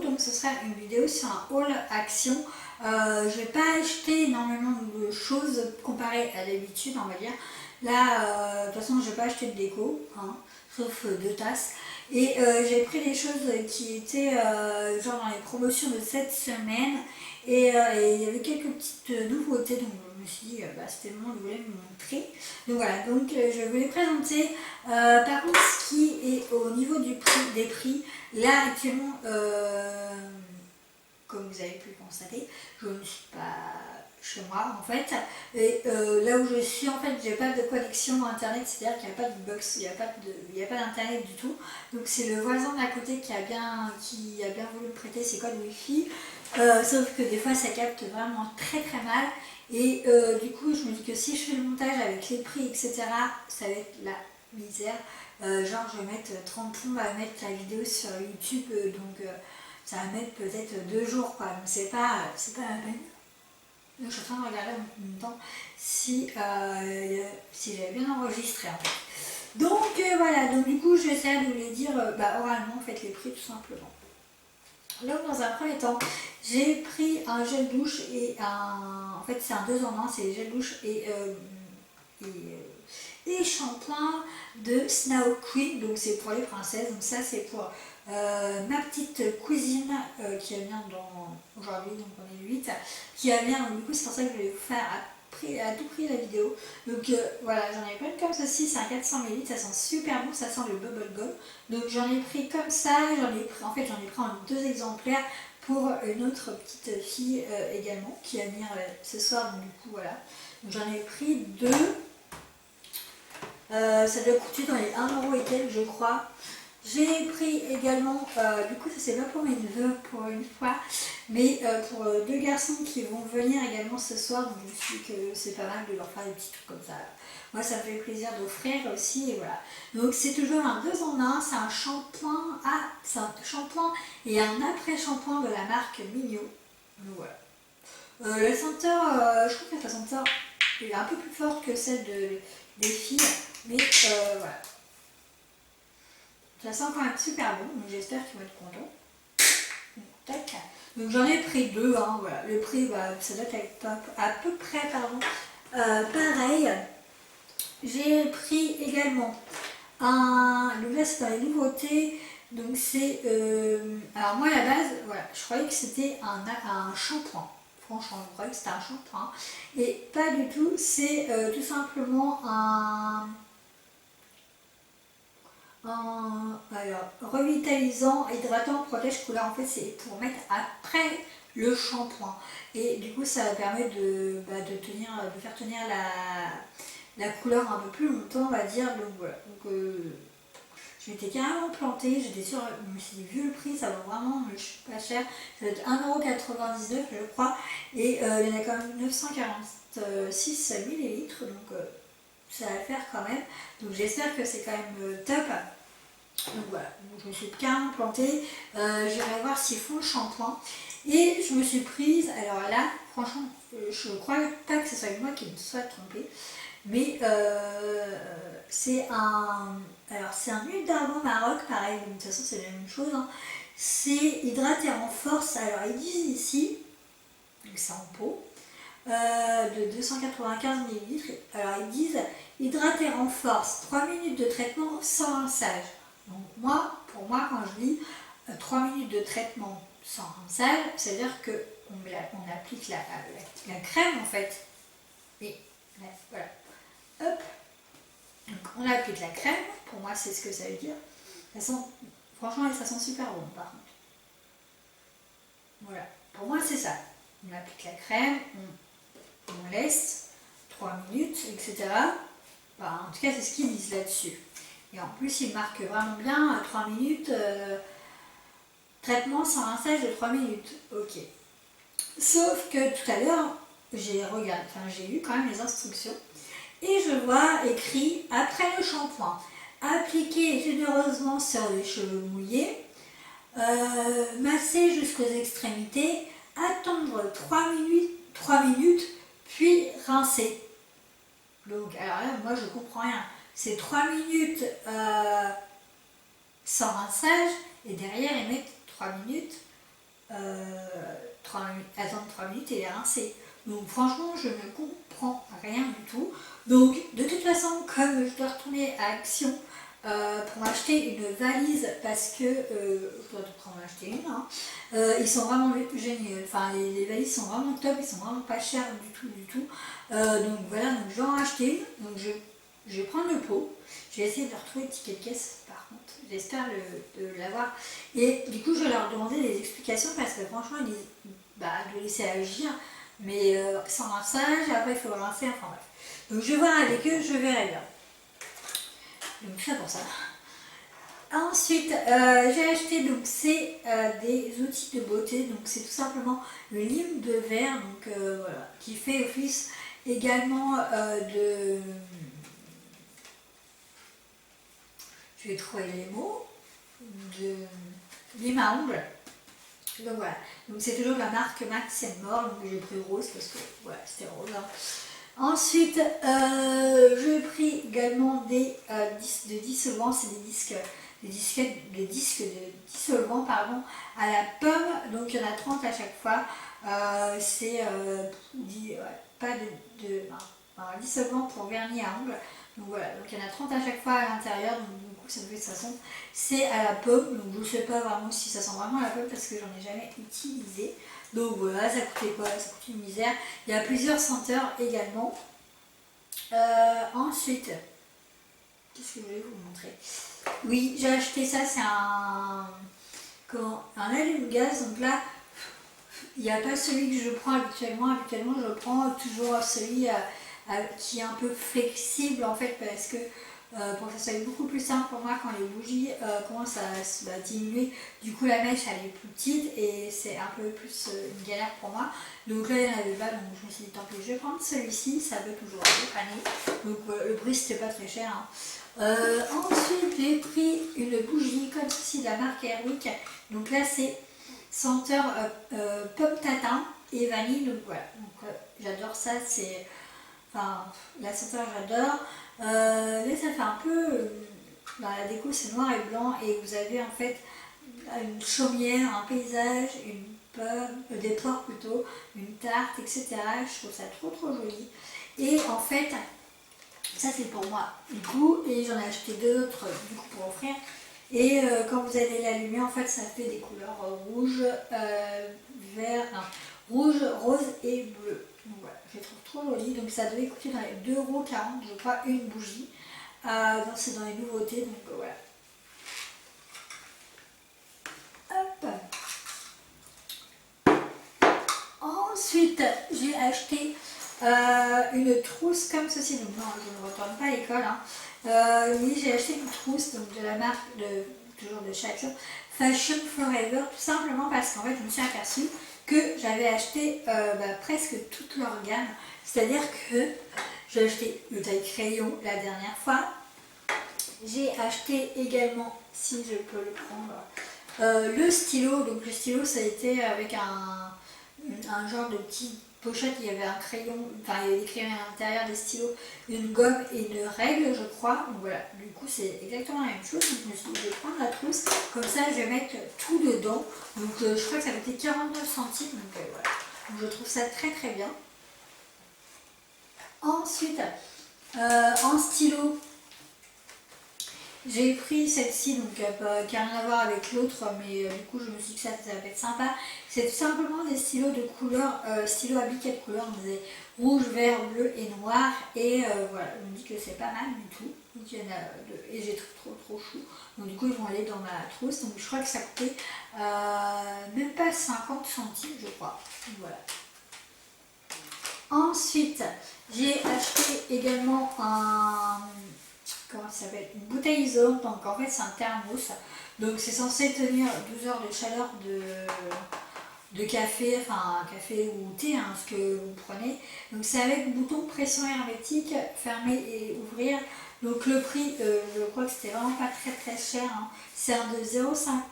donc ce sera une vidéo sur un haul action. Je vais pas acheter énormément de choses comparées à d'habitude, on va dire. Là, de toute façon, je vais pas acheter de déco, hein, sauf 2 tasses. Et j'ai pris des choses qui étaient genre dans les promotions de cette semaine. Et il y avait quelques petites nouveautés, donc je me suis dit, c'était le moment de vous les montrer. Donc voilà, donc je vais vous les présenter. Par contre, ce qui est au niveau du prix, des prix, là actuellement, comme vous avez pu le constater, je ne suis pas chez moi en fait, et là où je suis en fait, j'ai pas de connexion internet, c'est-à-dire qu'il n'y a pas de box, il n'y a pas d'internet du tout, donc c'est le voisin d'à côté qui a bien voulu me prêter ses codes wifi, sauf que des fois ça capte vraiment très très mal, et du coup je me dis que si je fais le montage avec les prix etc, ça va être la misère, genre je vais mettre 30 plombs à mettre la vidéo sur YouTube, donc ça va mettre peut-être 2 jours quoi, donc c'est pas la peine. Donc, je suis en train de regarder en même temps si j'avais bien enregistré en fait. Donc voilà, donc du coup j'essaie de vous les dire oralement, faites les prix tout simplement. Donc dans un premier temps, j'ai pris un gel douche et en fait c'est un 2 en 1, c'est gel douche et shampoing de Snow Queen, donc c'est pour les princesses, donc ça c'est pour ma petite cousine qui vient aujourd'hui, donc on est 8, qui vient, donc du coup c'est pour ça que je vais vous faire à tout prix la vidéo. Donc voilà, j'en ai plein comme ceci, c'est un 400 ml, ça sent super bon, ça sent le bubble gum. Donc j'en ai pris comme ça, j'en ai pris en 2 exemplaires pour une autre petite fille également qui va venir ce soir, donc du coup voilà. Donc j'en ai pris 2. Ça doit coûter dans les 1€ et quelques je crois. J'ai pris également, du coup ça c'est pas pour mes neveux pour une fois, mais pour 2 garçons qui vont venir également ce soir, donc je me suis dit que c'est pas mal de leur faire des petits trucs comme ça. Moi ça me fait plaisir d'offrir aussi, et voilà. Donc c'est toujours un 2 en 1, c'est un shampoing, c'est un shampoing et un après-shampoing de la marque Mignon. Donc voilà. La senteur, je trouve que la senteur est un peu plus forte que celle des filles, mais voilà. Ça sent quand même super bon, donc j'espère qu'ils vont être contents. Tac. Donc j'en ai pris 2, hein, voilà. Le prix, ça doit être à peu près, pareil. J'ai pris également donc là c'est dans les nouveautés, donc c'est, alors moi à la base, voilà, je croyais que c'était un shampoing. Franchement, je croyais que c'était un shampoing. Et pas du tout, c'est tout simplement alors, revitalisant, hydratant, protège couleur. En fait, c'est pour mettre après le shampoing. Et du coup, ça permet de faire tenir la couleur un peu plus longtemps, on va dire. Donc voilà. Donc, je m'étais carrément plantée. J'étais sûre, je me suis dit, vu le prix, ça va vraiment pas cher. Ça va être 1,99 € je crois. Et il y en a quand même 946 millilitres. Donc, ça va le faire quand même. Donc j'espère que c'est quand même top. Donc voilà, donc, je me suis carrément plantée. J'irai voir s'ils font le shampoing. Et je me suis prise, alors là, franchement, je ne crois pas que ce soit moi qui me soit trompée. Mais c'est un huile d'argan Maroc, pareil, de toute façon c'est la même chose. Hein. C'est hydraté en force. Alors ils disent ici, donc c'est en pot. De 295 ml. Alors ils disent hydrater en force, 3 minutes de traitement sans rinçage. Donc pour moi quand je dis 3 minutes de traitement sans rinçage, c'est-à-dire qu'on applique la crème en fait. Et voilà. Hop. Donc on applique la crème, pour moi c'est ce que ça veut dire. Franchement ça sent super bon par contre. Voilà, pour moi c'est ça. On applique la crème, on laisse 3 minutes, etc. En tout cas, c'est ce qu'ils disent là-dessus. Et en plus, ils marquent vraiment bien 3 minutes, traitement sans rinçage de 3 minutes. Ok. Sauf que tout à l'heure, j'ai lu quand même les instructions et je vois écrit après le shampoing, appliquer généreusement sur les cheveux mouillés, masser jusqu'aux extrémités, attendre 3 minutes, puis rincer. Donc, alors là, moi je comprends rien. C'est 3 minutes sans rinçage et derrière ils mettent 3 minutes attendre 3 minutes et les rincer. Donc franchement, je ne comprends rien du tout. Donc de toute façon, comme je dois retourner à Action pour m'acheter une valise, parce que je dois en acheter une, hein, ils sont vraiment géniaux. Enfin, les valises sont vraiment top, ils sont vraiment pas chers du tout. Donc voilà, donc je vais en acheter une. Donc je vais prendre le pot. Je vais essayer de retrouver le ticket de caisse par contre. J'espère l'avoir. Et du coup, je vais leur demander des explications parce que franchement, ils disent de laisser agir. Mais sans rinçage, après il faut rincer, enfin bref. Donc je vais voir avec eux, je verrai bien. Donc ça pour ça. Ensuite, j'ai acheté, donc c'est des outils de beauté. Donc c'est tout simplement le lime de verre, donc voilà, qui fait office également de... Je vais trouver les mots. De lime à ongles. Donc voilà, donc c'est toujours la marque Max More, donc j'ai pris rose parce que voilà, c'était rose. Hein. Ensuite, j'ai pris également des disques de dissolvant, c'est des disques de dissolvant pardon, à la pomme, donc il y en a 30 à chaque fois. C'est pas un dissolvant pour vernis à ongles. Donc voilà, donc il y en a 30 à chaque fois à l'intérieur, donc du coup ça fait de toute façon c'est à la pomme, donc je ne sais pas vraiment si ça sent vraiment à la pomme parce que j'en ai jamais utilisé. Donc voilà, ça coûtait quoi? Ça coûte une misère. Il y a plusieurs senteurs également. Ensuite, qu'est-ce que je vais vous montrer? Oui, j'ai acheté ça, c'est un allume-gaz, donc là il n'y a pas celui que je prends habituellement. Habituellement, je prends toujours celui qui est un peu flexible en fait parce que pour que ça soit beaucoup plus simple pour moi quand les bougies commencent à diminuer. Du coup, la mèche elle est plus petite et c'est un peu plus une galère pour moi. Donc là, il n'y en avait pas, donc je me suis dit tant pis, je vais prendre celui-ci, ça peut toujours dépanner. Donc le prix c'était pas très cher. Hein. Ensuite, j'ai pris une bougie comme ceci de la marque Airwick. Donc là, c'est senteur pomme tatin et vanille, donc voilà, donc j'adore ça, c'est, enfin la senteur j'adore. Là ça fait un peu, la déco c'est noir et blanc et vous avez en fait une chaumière, un paysage, une pomme, des poires plutôt, une tarte, etc. Je trouve ça trop joli. Et en fait, ça c'est pour moi du coup, et j'en ai acheté deux autres du coup pour offrir. Et quand vous allez l'allumer, en fait, ça fait des couleurs rouge, vert, non, rouge, rose et bleu. Donc voilà, je les trouve trop jolies. Donc ça devait coûter dans les 2,40 €, je crois, une bougie. Donc c'est dans les nouveautés, donc voilà. Hop. Ensuite, j'ai acheté une trousse comme ceci. Donc non, je ne retourne pas à l'école. Hein. Oui, j'ai acheté une trousse donc de la marque toujours de chez Action, Fashion Forever, tout simplement parce qu'en fait je me suis aperçue que j'avais acheté presque toute leur gamme. C'est-à-dire que j'ai acheté le taille crayon la dernière fois. J'ai acheté également, si je peux le prendre, le stylo. Donc le stylo ça a été avec un genre de petit pochette, il y avait un crayon, enfin il y avait des crayons à l'intérieur, des stylos, une gomme et une règle je crois. Donc voilà, du coup c'est exactement la même chose. Donc je me suis dit je vais prendre la trousse, comme ça je vais mettre tout dedans. Donc je crois que ça coûtait 49 centimes, donc voilà. Donc je trouve ça très bien. Ensuite, en stylo, j'ai pris celle-ci, donc qui n'a rien à voir avec l'autre, mais du coup je me suis dit que ça va être sympa. C'est tout simplement des stylos de couleur, stylos à biquet de couleur, donc des rouge, vert, bleu et noir. Et voilà, je me dis que c'est pas mal du tout. Donc il y en a deux, et j'ai trop chou. Donc du coup ils vont aller dans ma trousse. Donc je crois que ça coûtait même pas 50 centimes je crois. Donc, voilà. Ensuite, j'ai acheté également comment ça s'appelle, une bouteille isolante. Donc en fait c'est un thermos, donc c'est censé tenir 12 heures de chaleur de café, enfin café ou thé, hein, ce que vous prenez. Donc c'est avec bouton pression hermétique, fermer et ouvrir. Donc le prix, je crois que c'était vraiment pas très cher, hein. C'est un de 0,5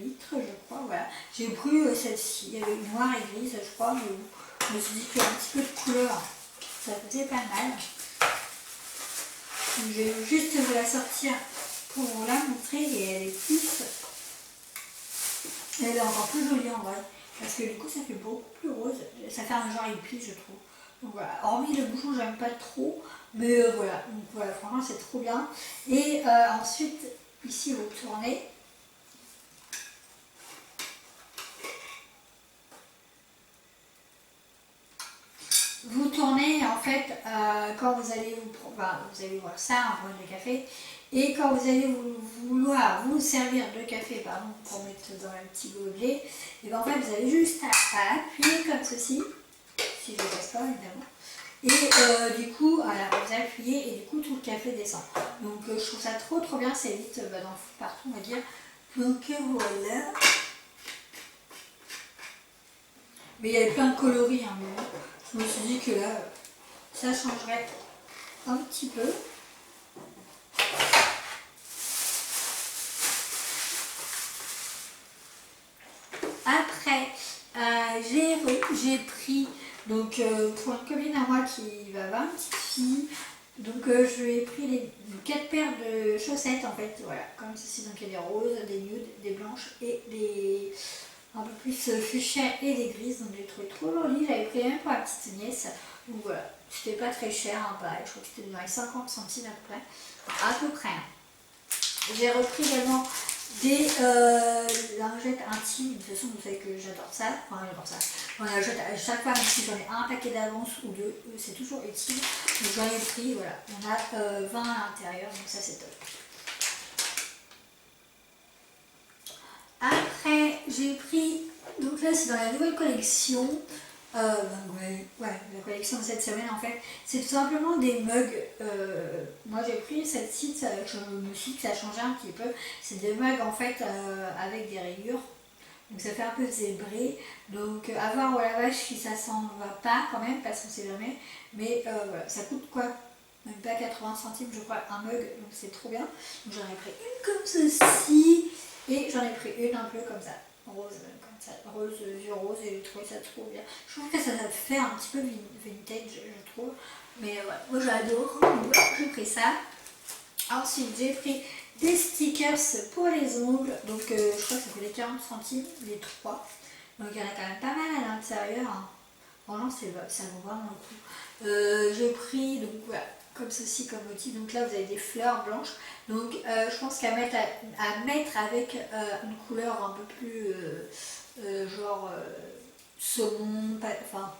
litres je crois, voilà. J'ai pris celle-ci, il y avait une noire et grise je crois, mais je me suis dit qu'il y a un petit peu de couleur, ça faisait pas mal. Je vais juste vous la sortir pour vous la montrer et elle est plus Et elle est encore plus jolie en vrai. Parce que du coup ça fait beaucoup plus rose. Ça fait un genre épi je trouve. Donc voilà. Hormis le bouchon j'aime pas trop. Mais voilà. Donc voilà, franchement c'est trop bien. Et ensuite, ici vous tournez. Vous tournez en fait quand vous allez vous allez voir ça, un brun de café, et quand vous allez vouloir vous servir de café, pardon, pour mettre dans un petit gobelet, et bien en fait vous avez juste à appuyer comme ceci, si je ne passe pas évidemment, et du coup voilà, vous appuyez et du coup tout le café descend. Donc je trouve ça trop bien, c'est vite partout on va dire. Donc voilà. Mais il y avait plein de coloris, hein, mais je me suis dit que là, ça changerait un petit peu. Après, j'ai pris, donc pour une copine à moi qui va avoir une petite fille, donc je lui ai pris les 4 paires de chaussettes en fait, voilà, comme ceci. Donc il y a des roses, des nudes, des blanches et des un peu plus fuchsia et des grises, donc j'ai trouvé trop joli. J'avais pris même pour la petite nièce, donc voilà, c'était pas très cher, hein, pareil, je crois que c'était dans les 50 centimes à peu près. J'ai repris également des lingettes intimes. De toute façon vous savez que j'adore ça, enfin j'adore ça, on achète à chaque fois, même si j'en ai un paquet d'avance ou deux, c'est toujours utile. Donc j'en ai pris, voilà, on a 20 à l'intérieur, donc ça c'est top. Après, j'ai pris, donc là c'est dans la nouvelle collection, la collection de cette semaine en fait, c'est tout simplement des mugs. Moi j'ai pris celle-ci, je me suis dit que ça changeait un petit peu. C'est des mugs en fait avec des rayures, donc ça fait un peu zébré. Donc à voir au lavage si ça s'en va pas quand même, parce qu'on sait jamais. Mais voilà, ça coûte quoi? Même pas 80 centimes je crois un mug, donc c'est trop bien. Donc j'en ai pris une comme ceci. Et j'en ai pris une un peu comme ça, rose, comme ça, rose, vieux rose, et j'ai trouvé ça trop bien. Je trouve que ça fait un petit peu vintage, je trouve. Mais ouais, moi j'adore, donc j'ai pris ça. Ensuite, j'ai pris des stickers pour les ongles. Donc je crois que ça coûtait 40 centimes, les 3. Donc il y en a quand même pas mal à l'intérieur, hein. Vraiment, ça vaut vraiment le coup. J'ai pris, donc voilà, comme ceci, comme outil. Donc là, vous avez des fleurs blanches. Donc je pense qu'à mettre, avec une couleur un peu plus genre saumon, enfin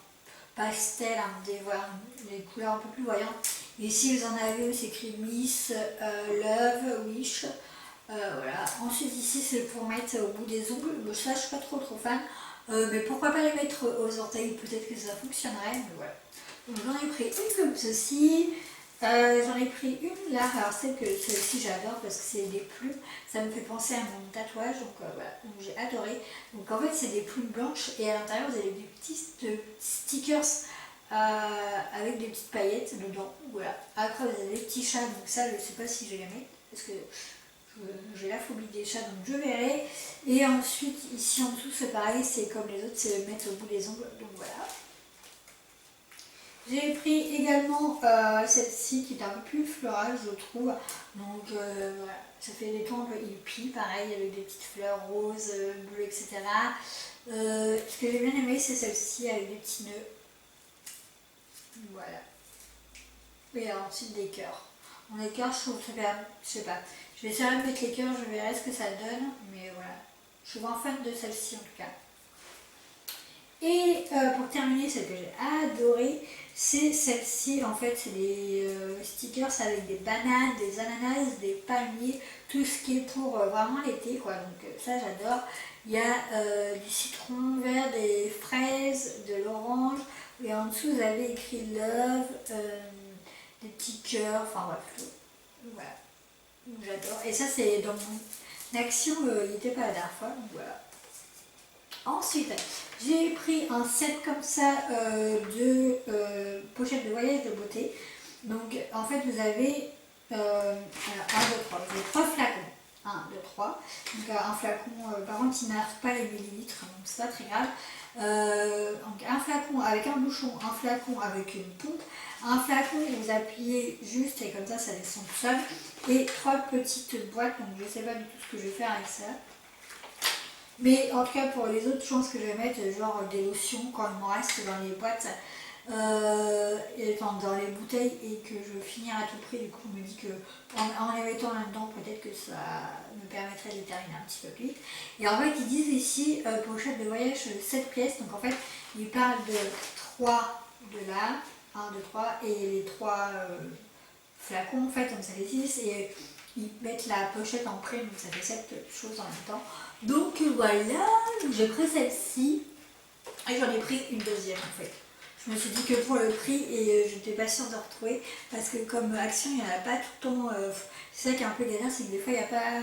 pastel, hein, voilà, des couleurs un peu plus voyantes. Et si vous en avez, c'est écrit Miss, Love, Wish. Voilà. Ensuite ici c'est pour mettre au bout des ongles. Bon, ça je suis pas trop fan. Mais pourquoi pas les mettre aux orteils, peut-être que ça fonctionnerait. Mais voilà. Donc j'en ai pris une comme ceci. J'en ai pris une là, alors celle-ci j'adore parce que c'est des plumes, ça me fait penser à mon tatouage, donc voilà, donc j'ai adoré. Donc en fait c'est des plumes blanches et à l'intérieur vous avez des petits stickers avec des petites paillettes dedans, voilà. Après vous avez des petits chats, donc ça je ne sais pas si je vais les mettre parce que j'ai la phobie des chats, donc je verrai. Et ensuite ici en dessous c'est pareil, c'est comme les autres, c'est mettre au bout des ongles, donc voilà. J'ai pris également celle-ci qui est un peu plus florale je trouve, donc voilà, ça fait des tons un peu hippie, pareil avec des petites fleurs roses, bleues, etc. Ce que j'ai bien aimé c'est celle-ci avec des petits nœuds, voilà. Et ensuite des cœurs. Bon, les cœurs je trouve que je sais pas, je vais essayer de mettre les cœurs, je verrai ce que ça donne, mais voilà, je suis vraiment fan de celle-ci en tout cas. Et pour terminer, celle que j'ai adorée, c'est celle-ci. En fait, c'est des stickers avec des bananes, des ananas, des palmiers, tout ce qui est pour vraiment l'été, quoi. Donc ça, j'adore. Il y a du citron vert, des fraises, de l'orange. Et en dessous, vous avez écrit Love, des petits cœurs, enfin bref, tout. Voilà. J'adore. Et ça, c'est dans mon action, il n'était pas la dernière fois, donc voilà. Ensuite, j'ai pris un set comme ça de pochettes de voyage de beauté. Donc, en fait, vous avez 1, 2, 3. Vous avez 3 flacons. 1, 2, 3. Donc, un flacon, par contre, il n'arrive pas les millilitres, donc c'est pas très grave. Donc, un flacon avec un bouchon, un flacon avec une pompe, un flacon où vous appuyez juste et comme ça descend tout seul. Et 3 petites boîtes, donc je sais pas du tout ce que je vais faire avec ça. Mais en tout cas pour les autres, je pense que je vais mettre genre des lotions quand il m'en reste dans les boîtes, dans les bouteilles, et que je finirai à tout prix. Du coup je me dis que en les mettant là-dedans, peut-être que ça me permettrait de terminer un petit peu plus vite. Et en fait ils disent ici pochette de voyage 7 pièces, donc en fait ils parlent de 3 de là, 1, 2, 3, et les 3 flacons en fait, donc ça fait 6, et ils mettent la pochette en prime, donc ça fait 7 choses en même temps. Donc voilà, j'ai pris celle-ci et j'en ai pris une deuxième en fait. Je me suis dit que pour le prix, et je n'étais pas sûre de retrouver, parce que comme Action, il n'y en a pas tout le temps. C'est ça qui est un peu galère, c'est que des fois, il n'y a pas.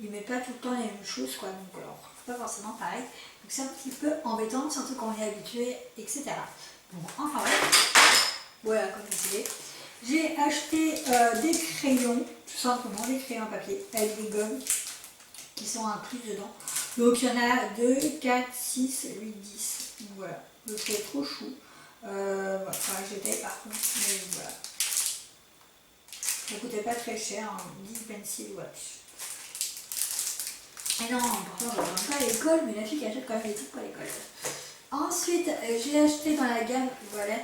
Ils ne mettent pas tout le temps les mêmes choses, quoi. Donc alors, c'est pas forcément pareil. Donc c'est un petit peu embêtant, surtout quand on est habitué, etc. Bon, enfin voilà, comme vous savez. J'ai acheté des crayons, tout simplement, des crayons à papier, avec des gommes qui sont inclus dedans. Donc il y en a 2, 4, 6, 8, 10. Donc voilà, donc c'est trop chou. Voilà, faudrait que j'étais par contre, mais voilà. Ça coûtait pas très cher, hein, 10 pencil watch. Et non, pourtant je ne rentre pas à l'école, mais la fille qui achète quand même des trucs pour l'école. Ensuite, j'ai acheté dans la gamme, voilà,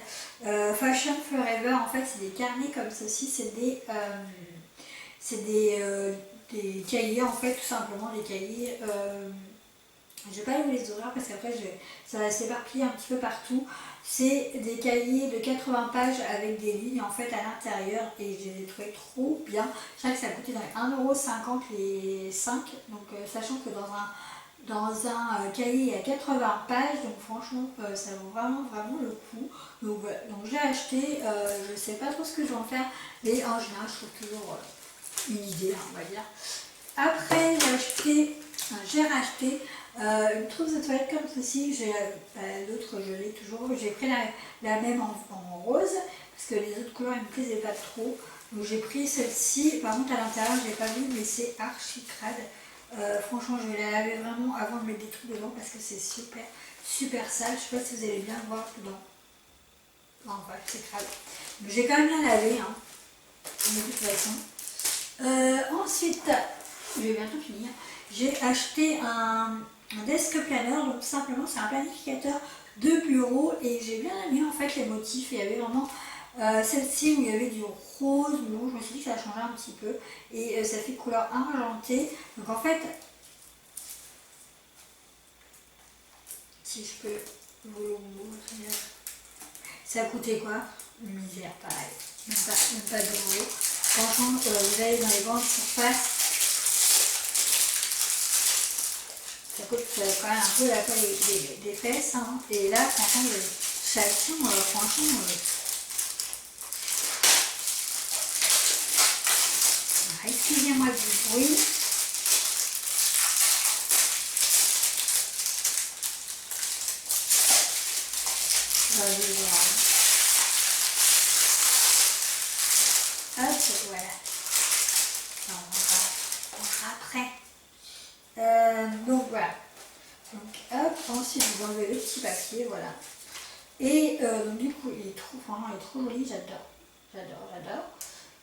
Fashion Forever. En fait, c'est des carnets comme ceci, c'est des cahiers, en fait, tout simplement, des cahiers. Je vais pas vous les ouvrir parce qu'après ça va s'éparpiller un petit peu partout. C'est des cahiers de 80 pages avec des lignes en fait à l'intérieur, et je les ai trouvés trop bien. Je sais que ça coûtait dans les 1,50 € les 5, donc sachant que dans un cahier il y a 80 pages, donc franchement ça vaut vraiment le coup. Donc voilà, donc j'ai acheté, je sais pas trop ce que je vais en faire, mais en général je trouve toujours une idée, hein, on va dire. Après j'ai racheté une trousse de toilette comme ceci. L'autre je l'ai toujours, j'ai pris la même en rose parce que les autres couleurs ne me plaisaient pas trop, donc j'ai pris celle-ci. Par contre à l'intérieur j'ai pas vu, mais c'est archi crade. Franchement je vais la laver vraiment avant de mettre des trucs dedans parce que c'est super sale. Je sais pas si vous allez bien voir dedans. Non, enfin c'est crade, mais j'ai quand même bien lavé, hein, de toute façon. Ensuite, je vais bientôt finir. J'ai acheté un desk planner, donc simplement c'est un planificateur de bureau, et j'ai bien aimé en fait les motifs. Il y avait vraiment celle-ci où il y avait du rose, bleu. Je me suis dit que ça changeait un petit peu, et ça fait couleur argentée. Donc en fait, si je peux vous le montrer, ça a coûté quoi? Une misère, pareil, même pas d'euros. Franchement, vous allez dans les grandes surfaces, ça coûte quand même un peu la taille des fesses, hein. Et là, franchement, le châssis, franchement, excusez-moi du bruit. Je vais voir. Hop, voilà. On verra après. Donc voilà. Donc hop, ensuite vous enlevez le petit papier, voilà. Et donc du coup il est trop joli, j'adore.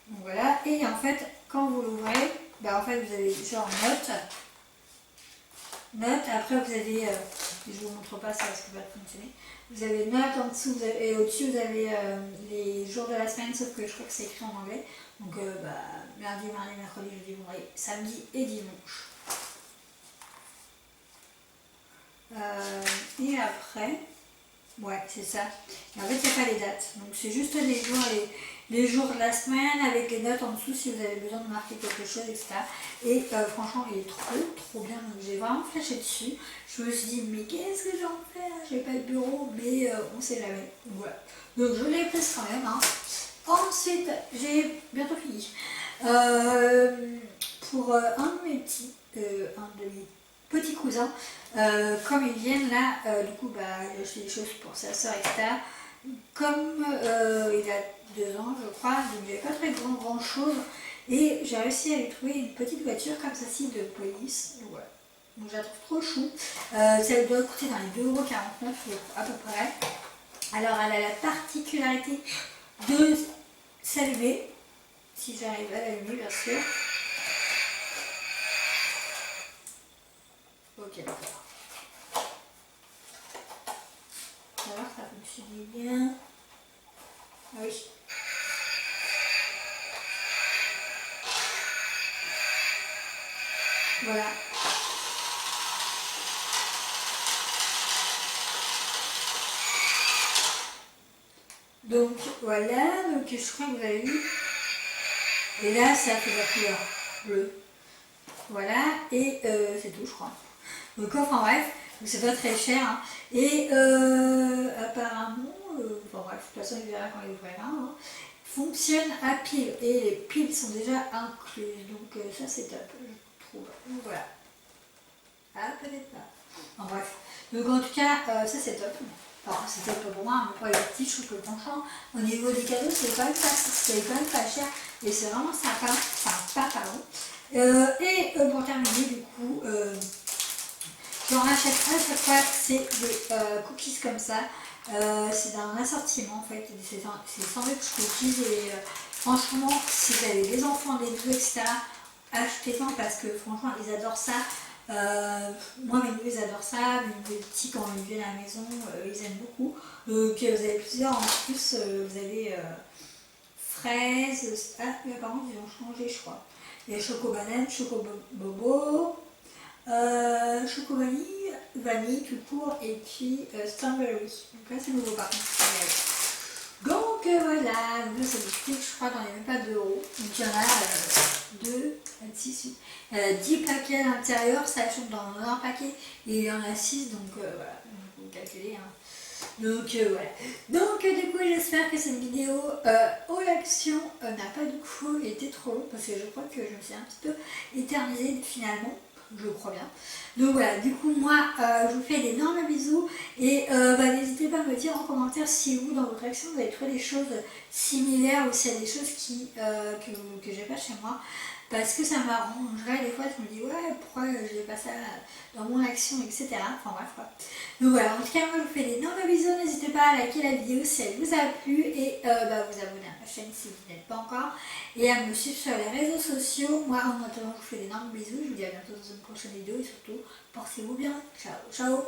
Donc voilà, et en fait quand vous l'ouvrez, bah en fait vous avez genre note, après vous avez, je vous montre pas ça parce que ça va fonctionner. Vous avez note en dessous, et au-dessus vous avez les jours de la semaine, sauf que je crois que c'est écrit en anglais. Donc lundi, mardi, mercredi, jeudi, vendredi, samedi et dimanche. Et après, ouais, c'est ça. Et en fait, il n'y a pas les dates. Donc, c'est juste les jours de la semaine avec les notes en dessous si vous avez besoin de marquer quelque chose, etc. Et franchement, il est trop bien. Donc, j'ai vraiment flashé dessus. Je me suis dit, mais qu'est-ce que j'en fais? J'ai pas de bureau, mais on sait jamais. Donc, voilà. Donc, je l'ai prise quand même, hein. Ensuite, j'ai bientôt fini. Pour un de mes petits cousins, comme ils viennent là, du coup il a acheté des choses pour sa soeur, etc. Comme il a 2 ans je crois, donc il n'y avait pas très grand chose, et j'ai réussi à lui trouver une petite voiture comme celle-ci de police. Donc voilà, donc je la trouve trop chou. Ça doit coûter dans les 2,49 € à peu près. Alors elle a la particularité de s'allumer, si j'arrive à l'allumer bien sûr. Ok, d'accord. Alors, ça fonctionne bien. Ah oui. Voilà. Donc voilà, donc je crois que vous avez vu. Et là, ça fait la couleur bleue. Voilà, et c'est tout, je crois. Donc enfin bref, c'est pas très cher. Hein. Et apparemment, enfin bref, de toute façon il verra quand il ouvrira. Hein, fonctionne à pile. Et les piles sont déjà incluses. Donc ça c'est top, je trouve. Donc voilà. Ah, peut-être pas. En bref. Donc en tout cas, ça c'est top. Alors c'était pas pour moi, mais pour les petits, je trouve que franchement, au niveau des cadeaux, c'est quand même pas cher. Et c'est vraiment sympa. Enfin, pas pardon. Et pour terminer, du coup, j'en rachète à chaque fois, c'est des cookies comme ça. C'est un assortiment en fait, c'est sandwich cookies et franchement, si vous avez des enfants, des neveux, etc., achetez-en parce que franchement, ils adorent ça. Moi, mes neveux, ils adorent ça. Mes petits, quand ils viennent à la maison, ils aiment beaucoup. Donc, vous avez plusieurs en plus. Vous avez fraises. Ah, mais par contre, ils ont changé, je crois. Il y a choco banane, choco bobo. Choco vanille tout court, et puis strawberry. Donc là c'est nouveau par contre. Donc voilà, là ça me coûte je crois dans les même pas d'euros. Donc il y en a 2, 6, 10 paquets à l'intérieur, ça achète dans un paquet et il y en a 6 donc voilà, vous calculez. Hein. Donc voilà. Donc du coup j'espère que cette vidéo haut l'action n'a pas du coup été trop longue parce que je crois que je me suis un petit peu éternisée finalement. Je crois bien. Donc voilà, du coup moi je vous fais d'énormes bisous et n'hésitez pas à me dire en commentaire si vous dans votre action vous avez trouvé des choses similaires ou s'il y a des choses que j'ai pas chez moi. Parce que ça m'arrangerait, des fois je me dis ouais pourquoi je n'ai pas ça dans mon action, etc. Enfin bref quoi. Donc voilà, en tout cas moi je vous fais d'énormes bisous, n'hésitez pas à liker la vidéo si elle vous a plu et vous abonner à ma chaîne si vous n'êtes pas encore et à me suivre sur les réseaux sociaux. Moi en attendant je vous fais d'énormes bisous, je vous dis à bientôt dans une prochaine vidéo et surtout portez-vous bien, ciao ciao.